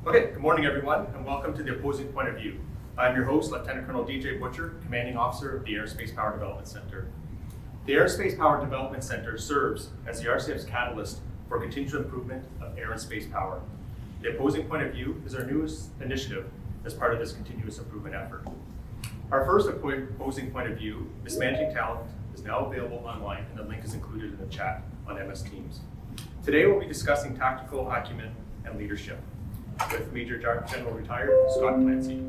Okay, good morning everyone, and welcome to the Opposing Point of View. I'm your host, Lieutenant Colonel DJ Butcher, Commanding Officer of the Aerospace Power Development Center. The Aerospace Power Development Center serves as the RCAF's catalyst for continuous improvement of air and space power. The Opposing Point of View is our newest initiative as part of this continuous improvement effort. Our first Opposing Point of View, Mismanaging Talent, is now available online, and the link is included in the chat on MS Teams. Today we'll be discussing tactical acumen and leadership with Major General Retired Scott Clancy.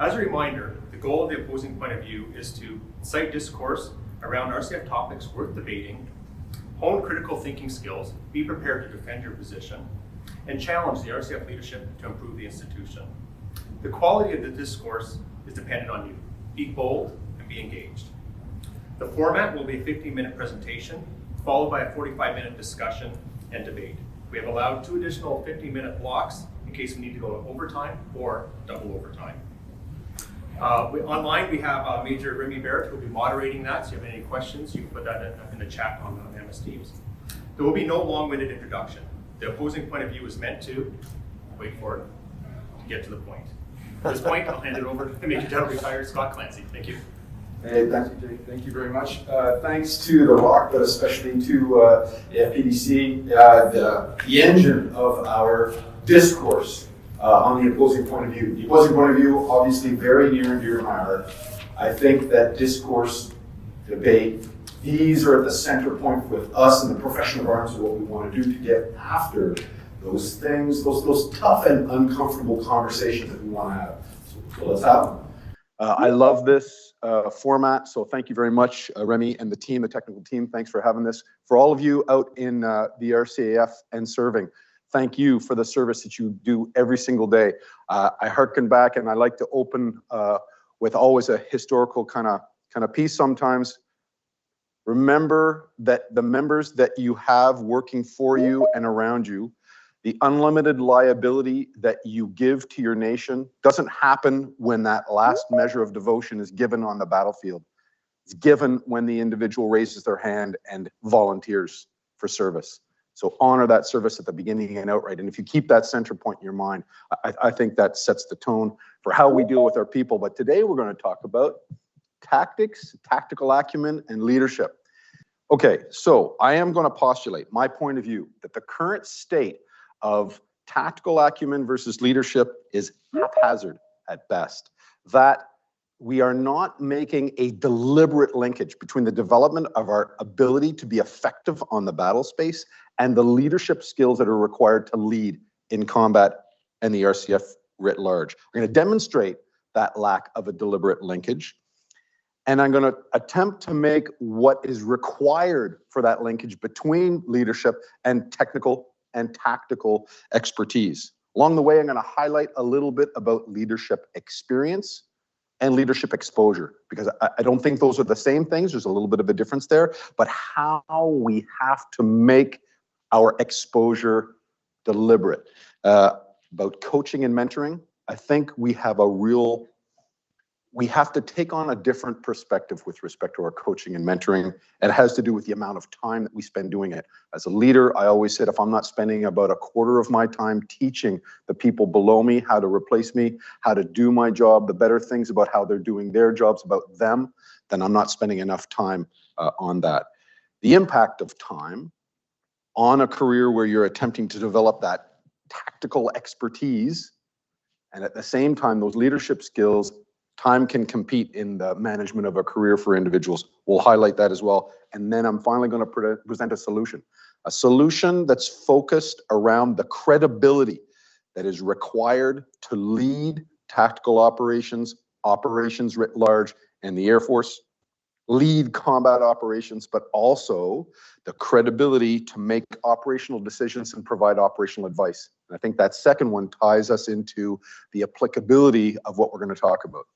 As a reminder, the goal of the Opposing Point of View is to incite discourse around RCAF topics worth debating, hone critical thinking skills, be prepared to defend your position, and challenge the RCAF leadership to improve the institution. The quality of the discourse is dependent on you. Be bold and be engaged. The format will be a 15-minute presentation, followed by a 45-minute discussion and debate. We have allowed 2 additional 15-minute blocks in case we need to go to overtime or double overtime. Online, we have Major Remy Barrett who will be moderating that, so if you have any questions, you can put that in the chat on MS Teams. There will be no long-winded introduction. The Opposing Point of View is meant to, wait for it, to get to the point. At this point, I'll hand it over to Major General Retired Scott Clancy. Thank you. Hey, thank you, Jake. Thank you very much. Thanks to the ROC, but especially to FPDC, the engine of our discourse on the Opposing Point of View. The Opposing Point of View, obviously very near and dear to my heart. I think that discourse, debate, these are at the center point with us in the professional environments of what we want to do to get after those things, those tough and uncomfortable conversations that we want to have. So let's have them. I love this format, so thank you very much, Remy and the team, the technical team. Thanks for having this. For all of you out in the RCAF and serving, thank you for the service that you do every single day. I hearken back, and I like to open with always a historical kind of piece sometimes. Remember that the members that you have working for you and around you, the unlimited liability that you give to your nation doesn't happen when that last measure of devotion is given on the battlefield. It's given when the individual raises their hand and volunteers for service. So honor that service at the beginning and outright. And if you keep that center point in your mind, I think that sets the tone for how we deal with our people. But today we're going to talk about tactics, tactical acumen, and leadership. Okay, so I am going to postulate my point of view that the current state of tactical acumen versus leadership is haphazard at best. That we are not making a deliberate linkage between the development of our ability to be effective on the battle space and the leadership skills that are required to lead in combat and the RCF writ large. I'm going to demonstrate that lack of a deliberate linkage, and I'm going to attempt to make what is required for that linkage between leadership and technical and tactical expertise. Along the way, I'm going to highlight a little bit about leadership experience and leadership exposure, because I don't think those are the same things. There's a little bit of a difference there, but how we have to make our exposure deliberate. About coaching and mentoring, I think we have to take on a different perspective with respect to our coaching and mentoring. And it has to do with the amount of time that we spend doing it. As a leader, I always said, if I'm not spending about a quarter of my time teaching the people below me how to replace me, how to do my job, the better things about how they're doing their jobs about them, then I'm not spending enough time on that. The impact of time on a career where you're attempting to develop that tactical expertise, and at the same time, those leadership skills, time can compete in the management of a career for individuals. We'll highlight that as well. And then I'm finally going to present a solution that's focused around the credibility that is required to lead tactical operations writ large, and the Air Force, lead combat operations, but also the credibility to make operational decisions and provide operational advice. And I think that second one ties us into the applicability of what we're going to talk about.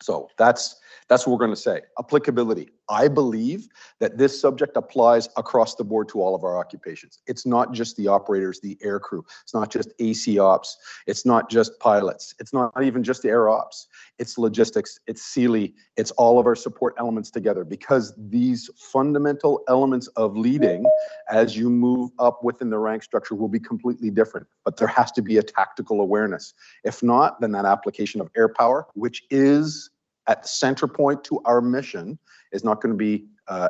So that's That's what we're going to say. Applicability. I believe that this subject applies across the board to all of our occupations. It's not just the operators, the air crew. It's not just AC ops. It's not just pilots. It's not even just the air ops. It's logistics. It's Sealy. It's all of our support elements together, because these fundamental elements of leading as you move up within the rank structure will be completely different. But there has to be a tactical awareness. If not, then that application of air power, which is at the center point to our mission, is not going to be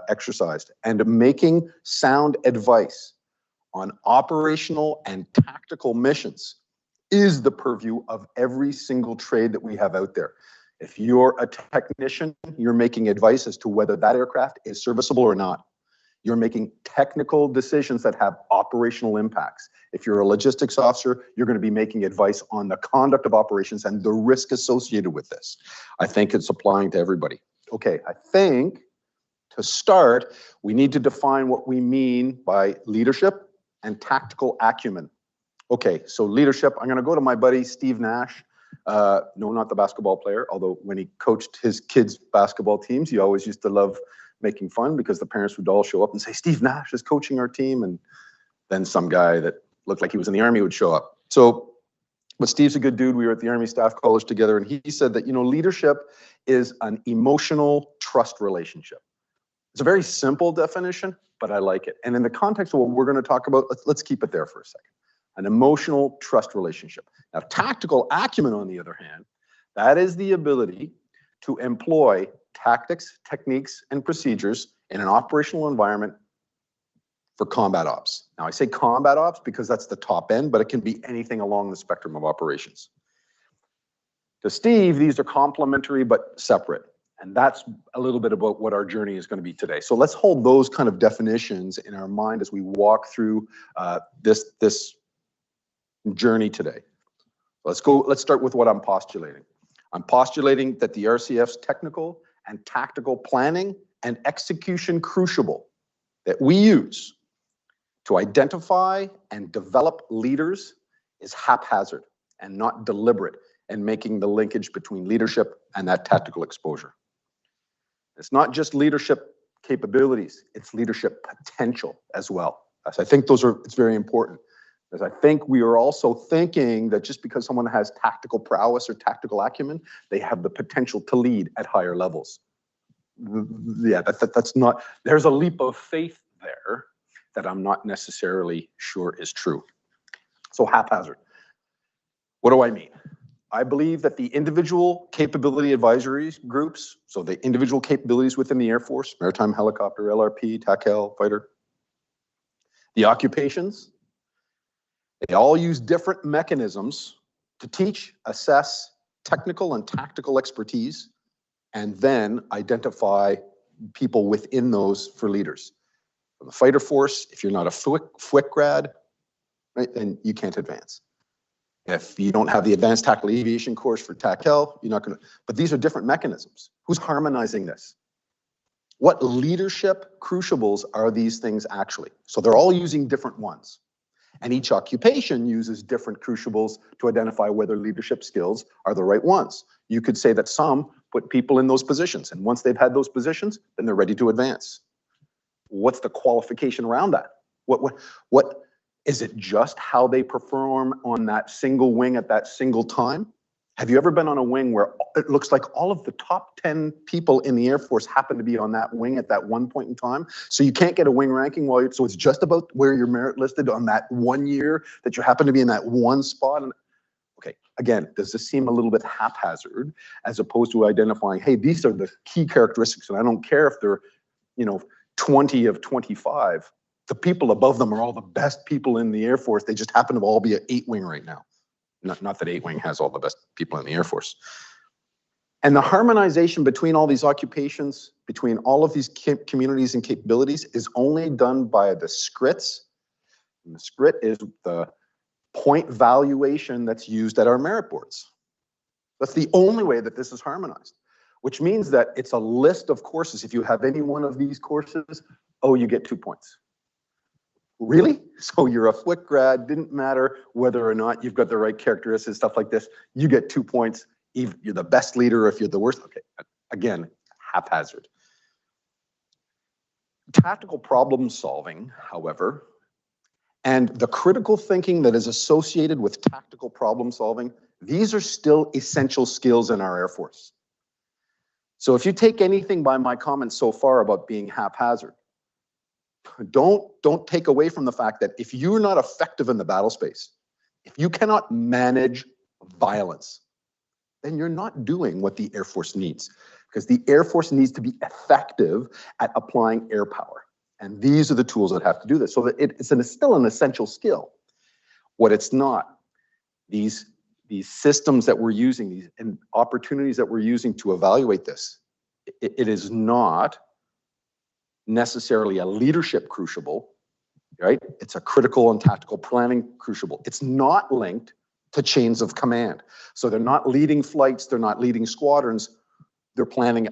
exercised. And making sound advice on operational and tactical missions is the purview of every single trade that we have out there. If you're a technician, you're making advice as to whether that aircraft is serviceable or not. You're making technical decisions that have operational impacts. If you're a logistics officer, you're going to be making advice on the conduct of operations and the risk associated with this. I think it's applying to everybody. Okay, I think to start, we need to define what we mean by leadership and tactical acumen. Okay, so leadership, I'm going to go to my buddy Steve Nash. No, not the basketball player, although when he coached his kids' basketball teams, he always used to love making fun, because the parents would all show up and say, Steve Nash is coaching our team. And then some guy that looked like he was in the Army would show up. But Steve's a good dude. We were at the Army Staff College together, and he said that, leadership is an emotional trust relationship. It's a very simple definition, but I like it. And in the context of what we're going to talk about, let's keep it there for a second. An emotional trust relationship. Now, tactical acumen, on the other hand, that is the ability to employ tactics, techniques, and procedures in an operational environment for combat ops. Now, I say combat ops because that's the top end, but it can be anything along the spectrum of operations. To Steve, these are complementary but separate. And that's a little bit about what our journey is going to be today. So let's hold those kind of definitions in our mind as we walk through this journey today. Let's start with what I'm postulating. I'm postulating that the RCF's technical and tactical planning and execution crucible that we use to identify and develop leaders is haphazard and not deliberate in making the linkage between leadership and that tactical exposure. It's not just leadership capabilities, it's leadership potential as well. As I think it's very important. As I think we are also thinking that just because someone has tactical prowess or tactical acumen, they have the potential to lead at higher levels. Yeah, that's not, there's a leap of faith there that I'm not necessarily sure is true. So haphazard. What do I mean? I believe that the individual capability advisory groups, so the individual capabilities within the Air Force, maritime helicopter, LRP, TACL, fighter, the occupations, they all use different mechanisms to teach, assess technical and tactical expertise, and then identify people within those for leaders. For the fighter force, if you're not a FWIC grad, right, then you can't advance. If you don't have the advanced tactical aviation course for TACL, you're not going to, but these are different mechanisms. Who's harmonizing this? What leadership crucibles are these things actually? So they're all using different ones. And each occupation uses different crucibles to identify whether leadership skills are the right ones. You could say that some put people in those positions, and once they've had those positions, then they're ready to advance. What's the qualification around that? What is it just how they perform on that single wing at that single time? Have you ever been on a wing where it looks like all of the top 10 people in the Air Force happen to be on that wing at that one point in time? So you can't get a wing ranking so it's just about where you're merit listed on that 1 year that you happen to be in that one spot. And okay, again, does this seem a little bit haphazard as opposed to identifying, hey, these are the key characteristics, and I don't care if they're, 20 of 25. The people above them are all the best people in the Air Force. They just happen to all be at 8-wing right now. Not that 8-wing has all the best people in the Air Force. And the harmonization between all these occupations, between all of these communities and capabilities is only done by the SCRITs. And the SCRIT is the point valuation that's used at our merit boards. That's the only way that this is harmonized, which means that it's a list of courses. If you have any one of these courses, you get 2 points. Really? So you're a FWIC grad, didn't matter whether or not you've got the right characteristics, stuff like this, you get 2 points. You're the best leader if you're the worst. Okay, again, haphazard. Tactical problem solving, however, and the critical thinking that is associated with tactical problem solving, these are still essential skills in our Air Force. So if you take anything by my comments so far about being haphazard, don't take away from the fact that if you're not effective in the battle space, if you cannot manage violence, then you're not doing what the Air Force needs, because the Air Force needs to be effective at applying air power. And these are the tools that have to do this. So that it's still an essential skill. What it's not, these systems that we're using, these and opportunities that we're using to evaluate this, it is not necessarily a leadership crucible, right? It's a critical and tactical planning crucible. It's not linked to chains of command. So they're not leading flights, they're not leading squadrons, they're planning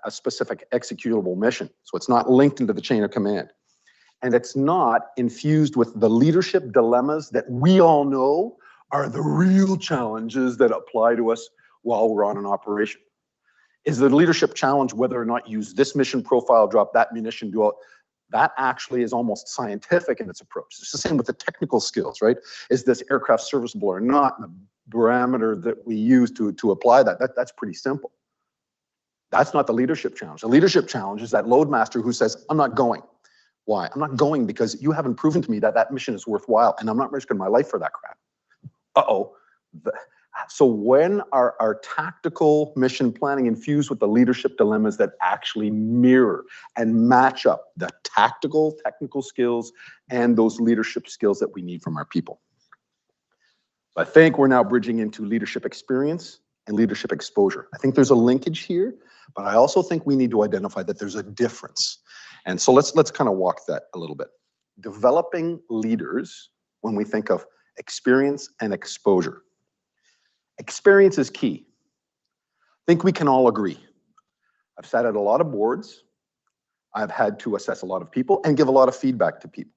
a specific executable mission. So it's not linked into the chain of command. And it's not infused with the leadership dilemmas that we all know are the real challenges that apply to us while we're on an operation. Is the leadership challenge whether or not use this mission profile, drop that munition, do all, that actually is almost scientific in its approach. It's the same with the technical skills, right? Is this aircraft serviceable or not? And the parameter that we use to apply that's pretty simple. That's not the leadership challenge. The leadership challenge is that loadmaster who says, I'm not going. Why? I'm not going because you haven't proven to me that that mission is worthwhile and I'm not risking my life for that crap. Uh-oh. So when our tactical mission planning infused with the leadership dilemmas that actually mirror and match up the tactical, technical skills and those leadership skills that we need from our people? I think we're now bridging into leadership experience and leadership exposure. I think there's a linkage here, but I also think we need to identify that there's a difference. And so let's kind of walk that a little bit. Developing leaders, when we think of experience and exposure. Experience is key. I think we can all agree. I've sat at a lot of boards. I've had to assess a lot of people and give a lot of feedback to people.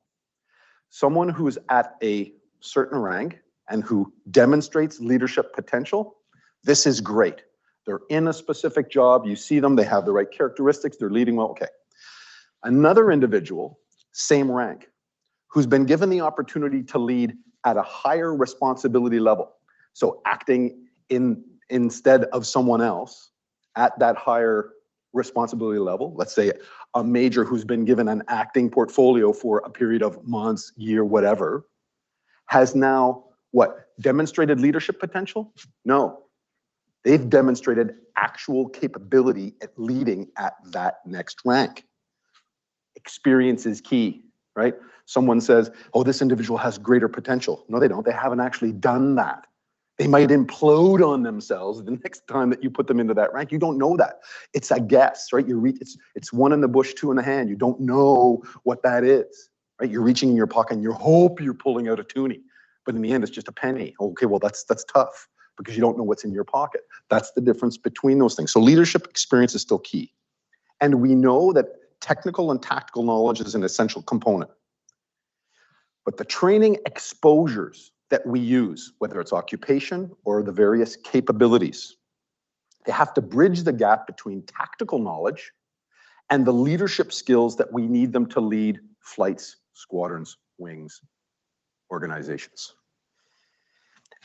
Someone who is at a certain rank and who demonstrates leadership potential, this is great. They're in a specific job, you see them, they have the right characteristics, they're leading well, okay. Another individual, same rank, who's been given the opportunity to lead at a higher responsibility level. So acting instead of someone else at that higher responsibility level, let's say a major who's been given an acting portfolio for a period of months, year, whatever, has now, what, demonstrated leadership potential? No. They've demonstrated actual capability at leading at that next rank. Experience is key, right? Someone says, oh, this individual has greater potential. No, they don't. They haven't actually done that. They might implode on themselves the next time that you put them into that rank. You don't know that. It's a guess, right? It's one in the bush, two in the hand. You don't know what that is, right? You're reaching in your pocket and you hope you're pulling out a toonie, but in the end, it's just a penny. Okay, well, that's tough because you don't know what's in your pocket. That's the difference between those things. So leadership experience is still key. And we know that technical and tactical knowledge is an essential component. But the training exposures that we use, whether it's occupation or the various capabilities, they have to bridge the gap between tactical knowledge and the leadership skills that we need them to lead flights, squadrons, wings, organizations.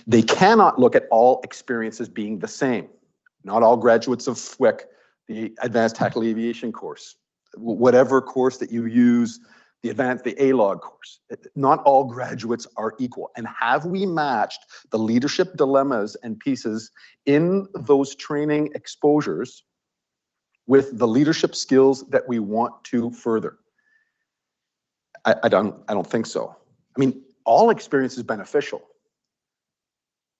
They cannot look at all experiences being the same. Not all graduates of FWIC, the Advanced Tactical Aviation course, whatever course that you use, the ALOG course. Not all graduates are equal. And have we matched the leadership dilemmas and pieces in those training exposures with the leadership skills that we want to further? I don't think so. I mean, all experience is beneficial.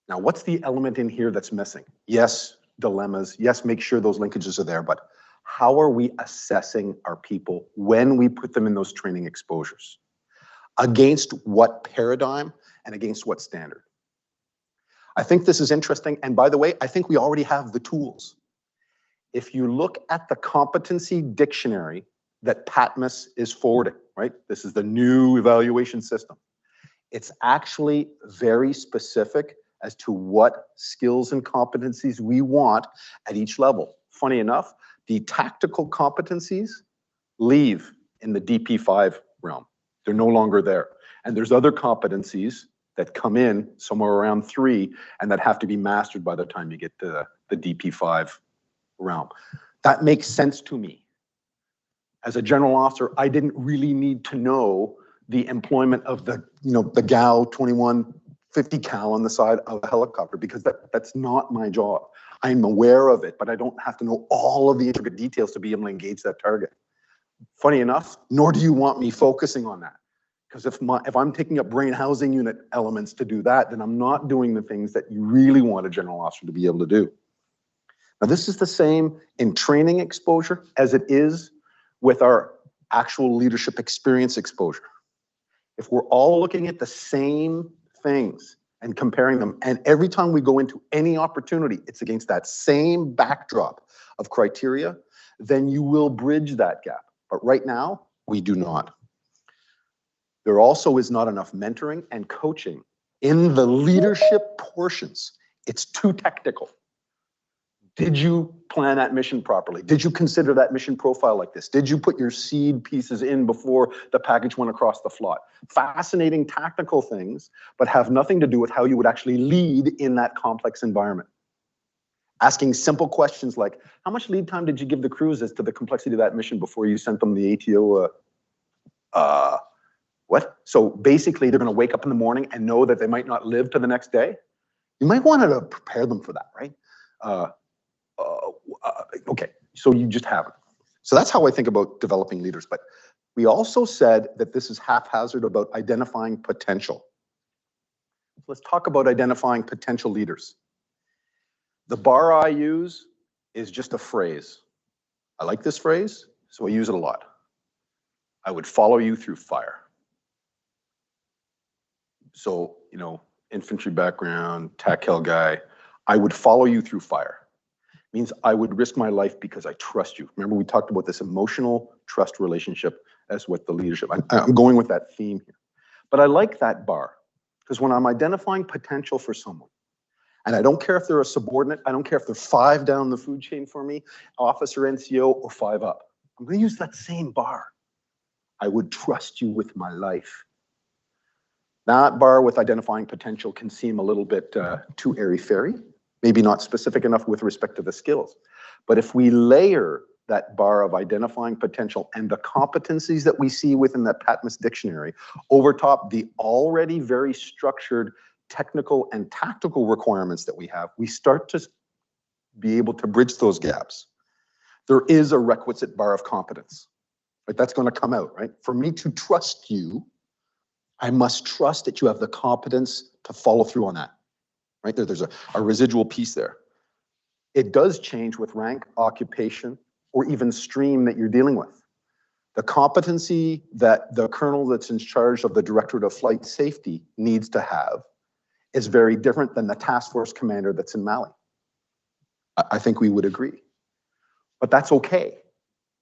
Now, what's the element in here that's missing? Yes, dilemmas. Yes, make sure those linkages are there, but how are we assessing our people when we put them in those training exposures? Against what paradigm and against what standard? I think this is interesting. And by the way, I think we already have the tools. If you look at the competency dictionary that PATMOS is forwarding, right? This is the new evaluation system. It's actually very specific as to what skills and competencies we want at each level. Funny enough, The tactical competencies leave in the DP5 realm. They're no longer there. And there's other competencies that come in somewhere around 3 and that have to be mastered by the time you get to the DP5 realm. That makes sense to me. As a general officer, I didn't really need to know the employment of the, the GAU 2150 cal on the side of a helicopter, because that's not my job. I'm aware of it, but I don't have to know all of the intricate details to be able to engage that target. Funny enough, nor do you want me focusing on that. Because if I'm taking up brain housing unit elements to do that, then I'm not doing the things that you really want a general officer to be able to do. Now, this is the same in training exposure as it is with our actual leadership experience exposure. If we're all looking at the same things and comparing them, and every time we go into any opportunity, it's against that same backdrop of criteria, then you will bridge that gap. But right now, we do not. There also is not enough mentoring and coaching in the leadership portions. It's too technical. Did you plan that mission properly? Did you consider that mission profile like this? Did you put your seed pieces in before the package went across the floor? Fascinating tactical things, but have nothing to do with how you would actually lead in that complex environment. Asking simple questions like, how much lead time did you give the crews as to the complexity of that mission before you sent them the ATO? What? So basically, they're going to wake up in the morning and know that they might not live to the next day. You might want to prepare them for that, right? Okay, so you just haven't. So that's how I think about developing leaders. But we also said that this is haphazard about identifying potential. Let's talk about identifying potential leaders. The bar I use is just a phrase. I like this phrase, so I use it a lot. I would follow you through fire. So, infantry background, TACL guy, I would follow you through fire. Means I would risk my life because I trust you. Remember, we talked about this emotional trust relationship as with the leadership. I'm going with that theme here. But I like that bar, because when I'm identifying potential for someone, and I don't care if they're a subordinate, I don't care if they're 5 down the food chain for me, officer, NCO, or 5 up. I'm going to use that same bar. I would trust you with my life. That bar with identifying potential can seem a little bit too airy-fairy, maybe not specific enough with respect to the skills. But if we layer that bar of identifying potential and the competencies that we see within that Patmos dictionary over top the already very structured technical and tactical requirements that we have, we start to be able to bridge those gaps. There is a requisite bar of competence. Right? That's going to come out, right? For me to trust you, I must trust that you have the competence to follow through on that. Right? There's a residual piece there. It does change with rank, occupation, or even stream that you're dealing with. The competency that the colonel that's in charge of the Directorate of Flight Safety needs to have is very different than the task force commander that's in Mali. I think we would agree. But that's okay.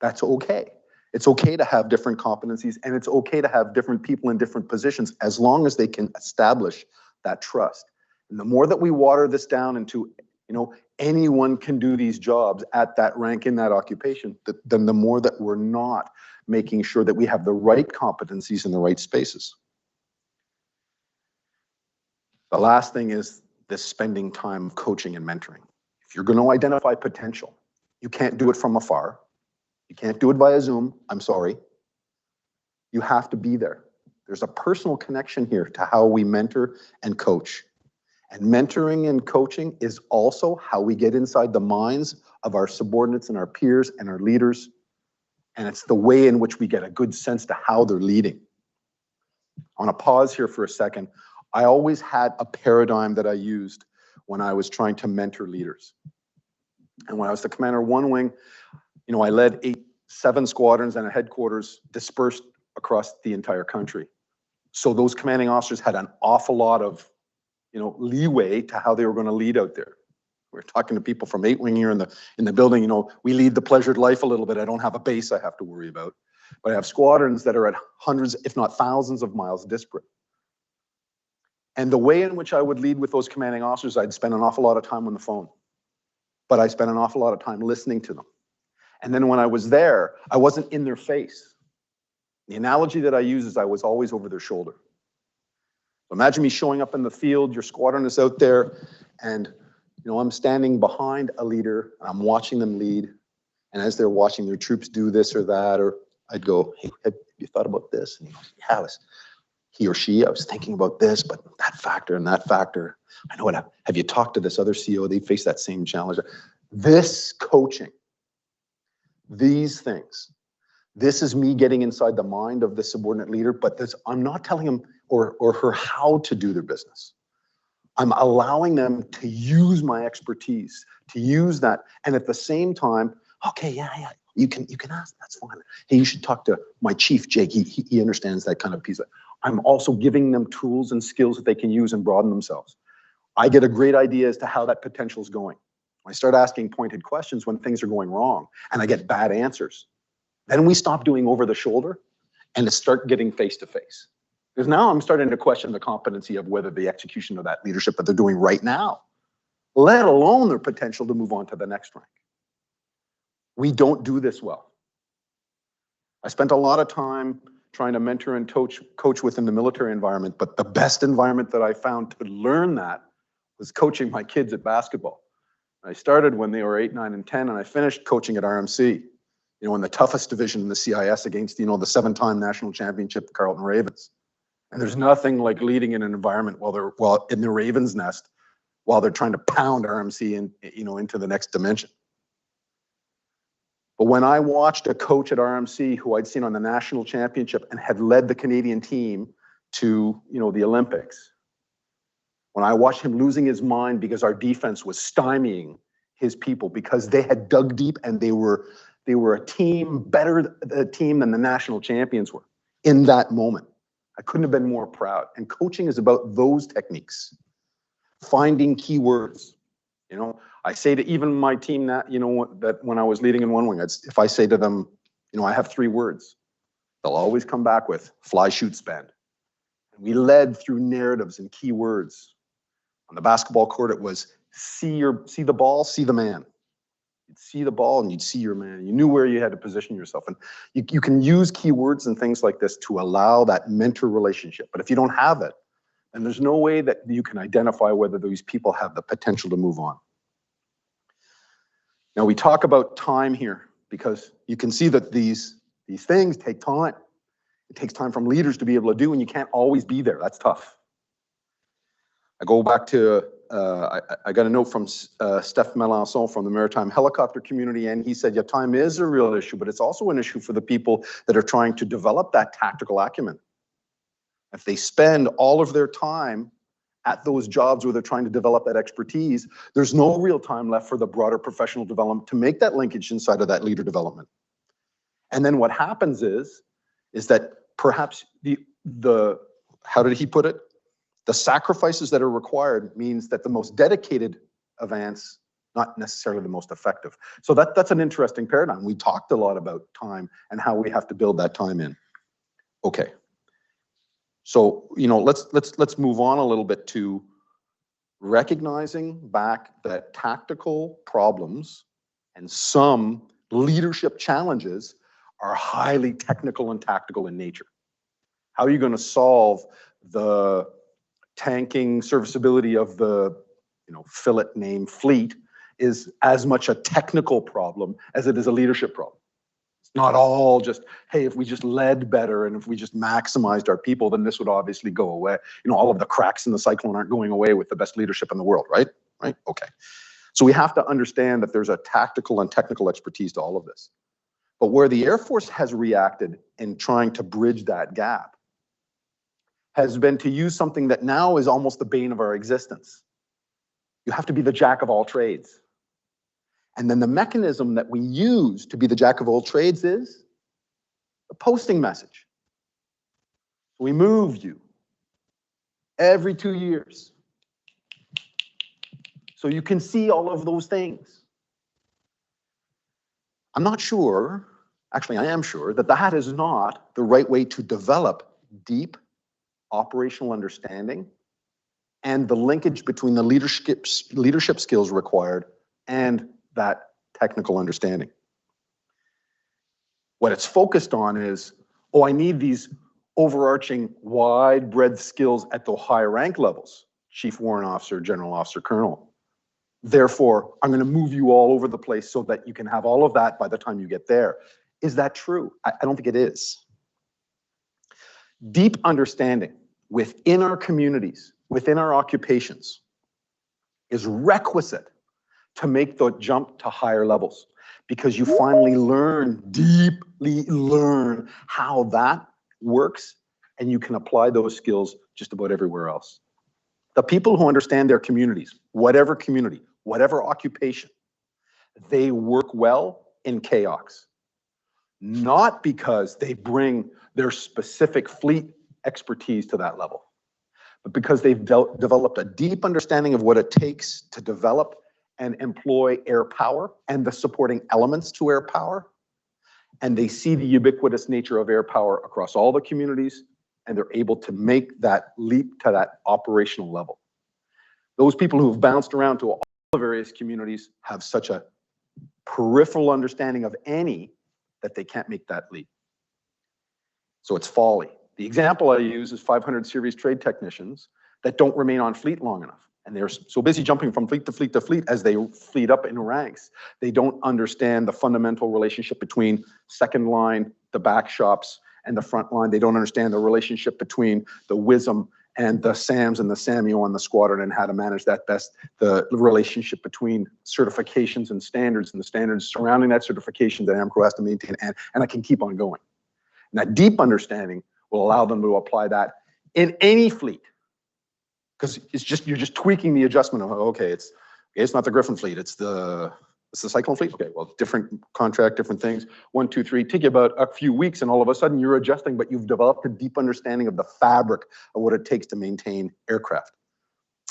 That's okay. It's okay to have different competencies, and it's okay to have different people in different positions as long as they can establish that trust. And the more that we water this down into, anyone can do these jobs at that rank in that occupation, then the more that we're not making sure that we have the right competencies in the right spaces. The last thing is this spending time coaching and mentoring. If you're going to identify potential, you can't do it from afar. You can't do it via Zoom. I'm sorry. You have to be there. There's a personal connection here to how we mentor and coach. And mentoring and coaching is also how we get inside the minds of our subordinates and our peers and our leaders. And it's the way in which we get a good sense to how they're leading. I want to pause here for a second. I always had a paradigm that I used when I was trying to mentor leaders. And when I was the commander of one wing, I led 7 squadrons and a headquarters dispersed across the entire country. So those commanding officers had an awful lot of, leeway to how they were going to lead out there. We're talking to people from 8 wing here in the building. We lead the pleasured life a little bit. I don't have a base I have to worry about, but I have squadrons that are at hundreds, if not thousands of miles disparate. And the way in which I would lead with those commanding officers, I'd spend an awful lot of time on the phone, but I spent an awful lot of time listening to them. And then when I was there, I wasn't in their face. The analogy that I use is I was always over their shoulder. Imagine me showing up in the field, your squadron is out there, and I'm standing behind a leader, I'm watching them lead, and as they're watching their troops do this or that, or I'd go, hey, have you thought about this? And he goes, yeah, he or she, I was thinking about this, but that factor and that factor. I know what, have you talked to this other CEO? They face that same challenge. This coaching, these things, this is me getting inside the mind of the subordinate leader, but I'm not telling him or her how to do their business. I'm allowing them to use my expertise, to use that. And at the same time, okay, yeah, you can ask, that's fine. Hey, you should talk to my chief, Jake. He understands that kind of piece. I'm also giving them tools and skills that they can use and broaden themselves. I get a great idea as to how that potential is going. I start asking pointed questions when things are going wrong, and I get bad answers. Then we stop doing over the shoulder and start getting face to face. Because now I'm starting to question the competency of whether the execution of that leadership that they're doing right now, let alone their potential to move on to the next rank. We don't do this well. I spent a lot of time trying to mentor and coach within the military environment, but the best environment that I found to learn that was coaching my kids at basketball. I started when they were 8, 9, and 10, and I finished coaching at RMC, in the toughest division in the CIS against, the 7-time national championship Carleton Ravens. And there's nothing like leading in an environment while in the Ravens' nest, while they're trying to pound RMC into the next dimension. But when I watched a coach at RMC who I'd seen on the national championship and had led the Canadian team to, the Olympics, when I watched him losing his mind because our defense was stymieing his people because they had dug deep and they were a team, better a team than the national champions were in that moment. I couldn't have been more proud. And coaching is about those techniques, finding keywords. I say to even my team that when I was leading in one wing, if I say to them, I have 3 words, they'll always come back with fly, shoot, spend. And we led through narratives and keywords. On the basketball court, it was see the ball, see the man. You'd see the ball and you'd see your man. You knew where you had to position yourself. And you can use keywords and things like this to allow that mentor relationship. But if you don't have it, then there's no way that you can identify whether these people have the potential to move on. Now we talk about time here because you can see that these things take time. It takes time from leaders to be able to do, and you can't always be there. That's tough. I go back to, I got a note from Steph Melançon from the maritime helicopter community, and he said, yeah, time is a real issue, but it's also an issue for the people that are trying to develop that tactical acumen. If they spend all of their time at those jobs where they're trying to develop that expertise, there's no real time left for the broader professional development to make that linkage inside of that leader development. And then what happens is that perhaps the how did he put it? The sacrifices that are required means that the most dedicated advance, not necessarily the most effective. So that's an interesting paradigm. We talked a lot about time and how we have to build that time in. Okay. So, let's move on a little bit to recognizing back that tactical problems and some leadership challenges are highly technical and tactical in nature. How are you going to solve the tanking serviceability of the fillet name fleet is as much a technical problem as it is a leadership problem. It's not all just, hey, if we just led better and if we just maximized our people, then this would obviously go away. All of the cracks in the cyclone aren't going away with the best leadership in the world, right? Right? Okay. So we have to understand that there's a tactical and technical expertise to all of this. But where the Air Force has reacted in trying to bridge that gap has been to use something that now is almost the bane of our existence. You have to be the jack of all trades. And then the mechanism that we use to be the jack of all trades is a posting message. We move you every 2 years. So you can see all of those things. I'm not sure, actually I am sure, that is not the right way to develop deep operational understanding and the linkage between the leadership skills required and that technical understanding. What it's focused on is, oh, I need these overarching wide breadth skills at the high rank levels, chief warrant officer, general officer, colonel. Therefore, I'm going to move you all over the place so that you can have all of that by the time you get there. Is that true? I don't think it is. Deep understanding within our communities, within our occupations, is requisite to make the jump to higher levels, because you finally learn, deeply learn how that works, and you can apply those skills just about everywhere else. The people who understand their communities, whatever community, whatever occupation, they work well in chaos. Not because they bring their specific fleet expertise to that level, but because they've developed a deep understanding of what it takes to develop and employ air power and the supporting elements to air power. And they see the ubiquitous nature of air power across all the communities, and they're able to make that leap to that operational level. Those people who've bounced around to all the various communities have such a peripheral understanding of any that they can't make that leap. So it's folly. The example I use is 500 series trade technicians that don't remain on fleet long enough. And they're so busy jumping from fleet to fleet to fleet as they fleet up in ranks. They don't understand the fundamental relationship between second line, the back shops, and the front line. They don't understand the relationship between the WISM and the SAMs and the SAMU on the squadron, and how to manage that best, the relationship between certifications and the standards surrounding that certification that AMCRO has to maintain, and I can keep on going. And that deep understanding will allow them to apply that in any fleet. Because you're just tweaking the adjustment of, okay, it's not the Griffin fleet, it's the Cyclone fleet. Okay, well, different contract, different things. 1, 2, 3, take you about a few weeks, and all of a sudden you're adjusting, but you've developed a deep understanding of the fabric of what it takes to maintain aircraft.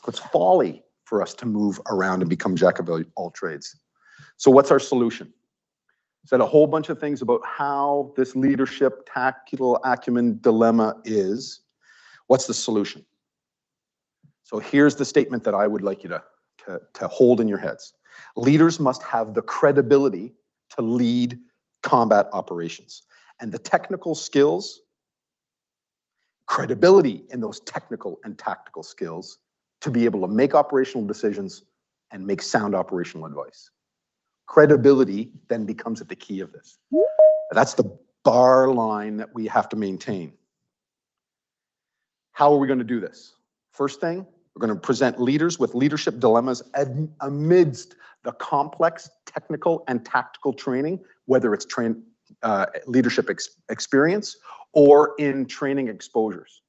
It's folly for us to move around and become jack of all trades. So what's our solution? Said a whole bunch of things about how this leadership tactical acumen dilemma is. What's the solution? So here's the statement that I would like you to hold in your heads. Leaders must have the credibility to lead combat operations, and the technical skills, credibility in those technical and tactical skills to be able to make operational decisions and make sound operational advice. Credibility then becomes at the key of this. That's the bar line that we have to maintain. How are we going to do this? First thing, we're going to present leaders with leadership dilemmas amidst the complex technical and tactical training, whether it's leadership experience or in training exposures.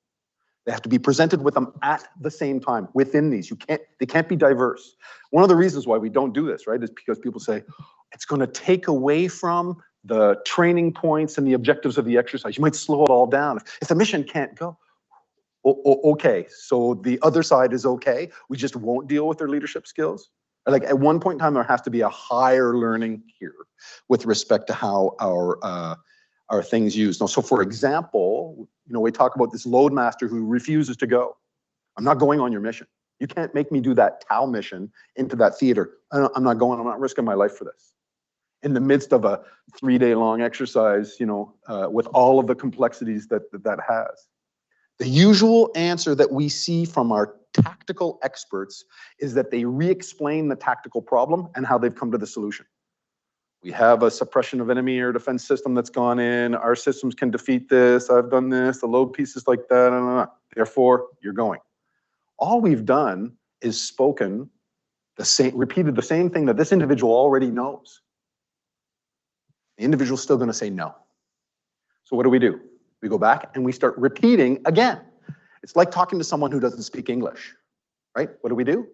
They have to be presented with them at the same time within these. They can't be diverse. One of the reasons why we don't do this, right, is because people say it's going to take away from the training points and the objectives of the exercise. You might slow it all down. If the mission can't go, okay, so the other side is okay. We just won't deal with their leadership skills. Like at one point in time, there has to be a higher learning here with respect to how our things used. Now, so for example, we talk about this loadmaster who refuses to go. I'm not going on your mission. You can't make me do that TAL mission into that theater. I'm not going. I'm not risking my life for this. In the midst of a 3-day-long exercise, with all of the complexities that has. The usual answer that we see from our tactical experts is that they re-explain the tactical problem and how they've come to the solution. We have a suppression of enemy air defense system that's gone in. Our systems can defeat this. I've done this. The load pieces like that. Therefore, you're going. All we've done is repeated the same thing that this individual already knows. The individual's still going to say no. So what do? We go back and we start repeating again. It's like talking to someone who doesn't speak English, right? What do?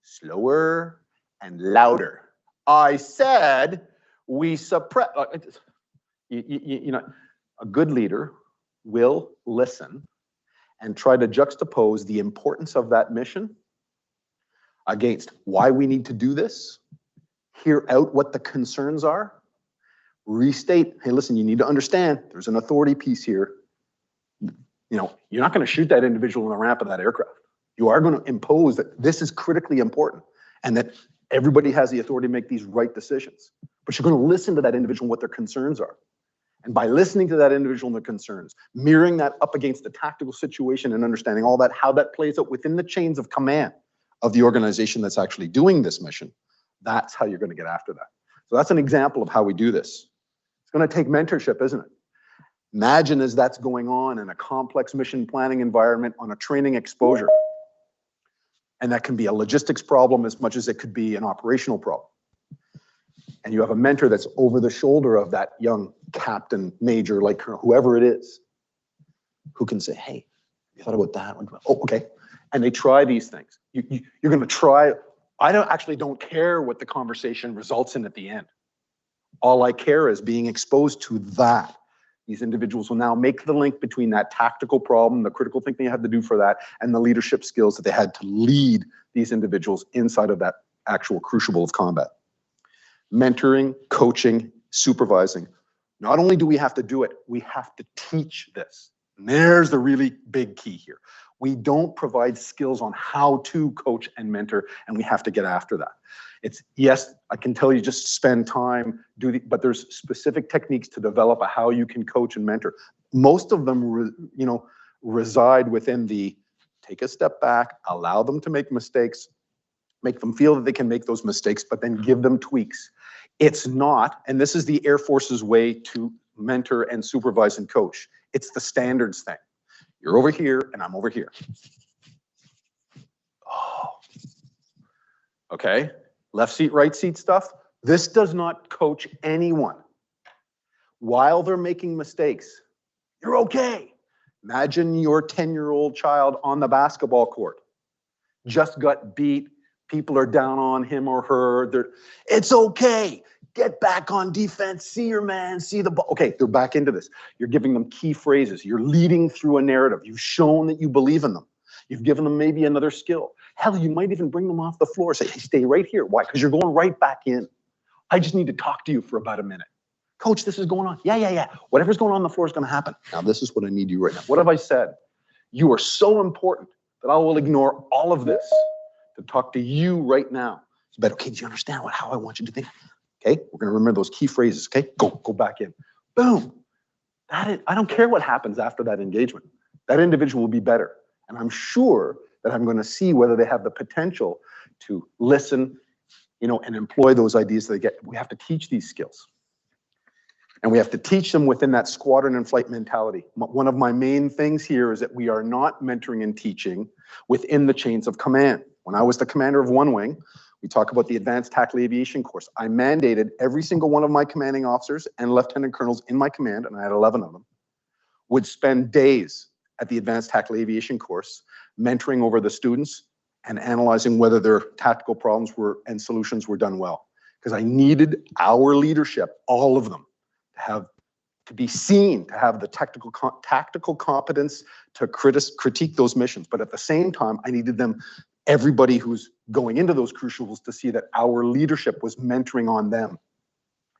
Slower and louder. I said we suppress. A good leader will listen and try to juxtapose the importance of that mission against why we need to do this, hear out what the concerns are, restate, hey, listen, you need to understand there's an authority piece here. You're not going to shoot that individual on the ramp of that aircraft. You are going to impose that this is critically important and that everybody has the authority to make these right decisions. But you're going to listen to that individual and what their concerns are. And by listening to that individual and their concerns, mirroring that up against the tactical situation and understanding all that, how that plays out within the chains of command of the organization that's actually doing this mission, that's how you're going to get after that. So that's an example of how we do this. It's going to take mentorship, isn't it? Imagine as that's going on in a complex mission planning environment on a training exposure. And that can be a logistics problem as much as it could be an operational problem. And you have a mentor that's over the shoulder of that young captain, major, like whoever it is, who can say, hey, you thought about that? Oh, okay. And they try these things. You're going to try. I don't care what the conversation results in at the end. All I care is being exposed to that. These individuals will now make the link between that tactical problem, the critical thinking you had to do for that, and the leadership skills that they had to lead these individuals inside of that actual crucible of combat. Mentoring, coaching, supervising. Not only do we have to do it, we have to teach this. And there's the really big key here. We don't provide skills on how to coach and mentor, and we have to get after that. It's, yes, I can tell you just spend time, but there's specific techniques to develop how you can coach and mentor. Most of them, reside within the take a step back, allow them to make mistakes, make them feel that they can make those mistakes, but then give them tweaks. It's not, and this is the Air Force's way to mentor and supervise and coach. It's the standards thing. You're over here and I'm over here. Oh. Okay, left seat, right seat stuff. This does not coach anyone. While they're making mistakes, you're okay. Imagine your 10-year-old child on the basketball court. Just got beat. People are down on him or her. It's okay. Get back on defense. See your man. See the ball. Okay, they're back into this. You're giving them key phrases. You're leading through a narrative. You've shown that you believe in them. You've given them maybe another skill. Hell, you might even bring them off the floor. Say, hey, stay right here. Why? Because you're going right back in. I just need to talk to you for about a minute. Coach, this is going on. Yeah. Whatever's going on the floor is going to happen. Now, this is what I need you right now. What have I said? You are so important that I will ignore all of this to talk to you right now. But okay, do you understand how I want you to think? Okay, we're going to remember those key phrases. Okay, go back in. Boom. I don't care what happens after that engagement. That individual will be better. And I'm sure that I'm going to see whether they have the potential to listen, and employ those ideas that they get. We have to teach these skills. And we have to teach them within that squadron and flight mentality. One of my main things here is that we are not mentoring and teaching within the chains of command. When I was the commander of one wing, we talk about the Advanced Tactical Aviation course. I mandated every single one of my commanding officers and lieutenant colonels in my command, and I had 11 of them, would spend days at the Advanced Tactical Aviation course, mentoring over the students and analyzing whether their tactical problems and solutions were done well. Because I needed our leadership, all of them, to be seen, to have the tactical competence to critique those missions. But at the same time, I needed everybody who's going into those crucibles to see that our leadership was mentoring on them.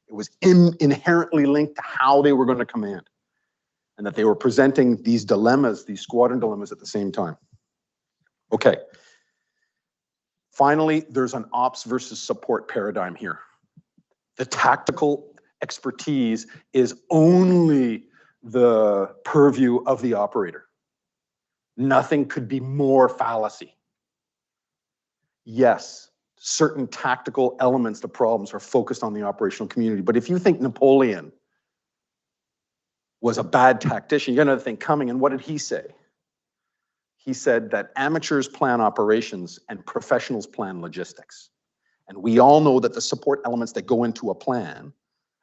It was inherently linked to how they were going to command, and that they were presenting these dilemmas, these squadron dilemmas at the same time. Okay. Finally, there's an ops versus support paradigm here. The tactical expertise is only the purview of the operator. Nothing could be more fallacy. Yes, certain tactical elements, the problems are focused on the operational community. But if you think Napoleon was a bad tactician, you got another thing coming. And what did he say? He said that amateurs plan operations and professionals plan logistics. And we all know that the support elements that go into a plan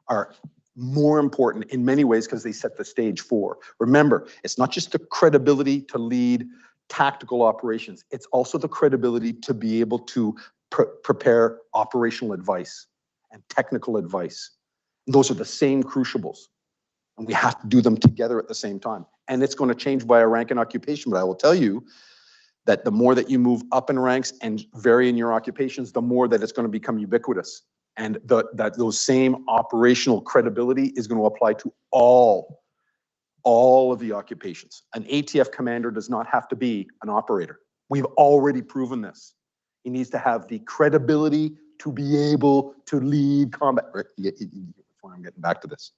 are more important in many ways because they set the stage for. Remember, it's not just the credibility to lead tactical operations, it's also the credibility to be able to prepare operational advice and technical advice. And those are the same crucibles. And we have to do them together at the same time. And it's going to change by a rank and occupation, but I will tell you that the more that you move up in ranks and vary in your occupations, the more that it's going to become ubiquitous. And that those same operational credibility is going to apply to all of the occupations. An ATF commander does not have to be an operator. We've already proven this. He needs to have the credibility to be able to lead combat. That's why I'm getting back to this.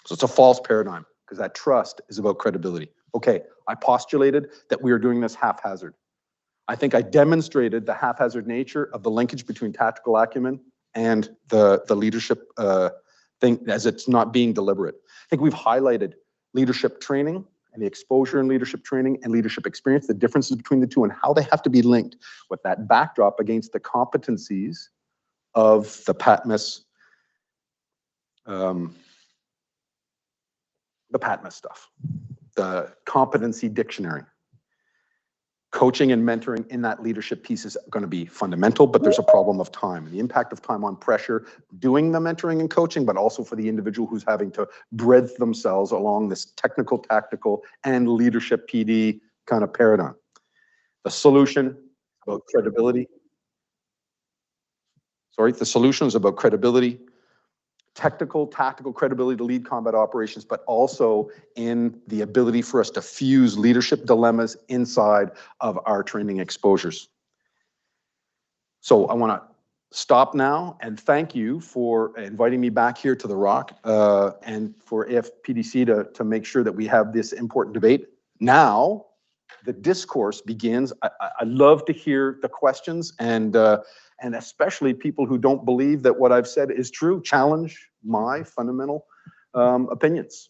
So it's a false paradigm because that trust is about credibility. Okay, I postulated that we are doing this haphazard. I think I demonstrated the haphazard nature of the linkage between tactical acumen and the leadership thing as it's not being deliberate. I think we've highlighted leadership training and the exposure in leadership training and leadership experience, the differences between the two and how they have to be linked with that backdrop against the competencies of the PATMS, the PATMS stuff, the competency dictionary. Coaching and mentoring in that leadership piece is going to be fundamental, but there's a problem of time and the impact of time on pressure doing the mentoring and coaching, but also for the individual who's having to breadth themselves along this technical, tactical, and leadership PD kind of paradigm. The solution about credibility. The solution is about credibility, technical, tactical credibility to lead combat operations, but also in the ability for us to fuse leadership dilemmas inside of our training exposures. So I want to stop now and thank you for inviting me back here to the Rock and for AFPDC to make sure that we have this important debate. Now, the discourse begins. I love to hear the questions and especially people who don't believe that what I've said is true, challenge my fundamental opinions.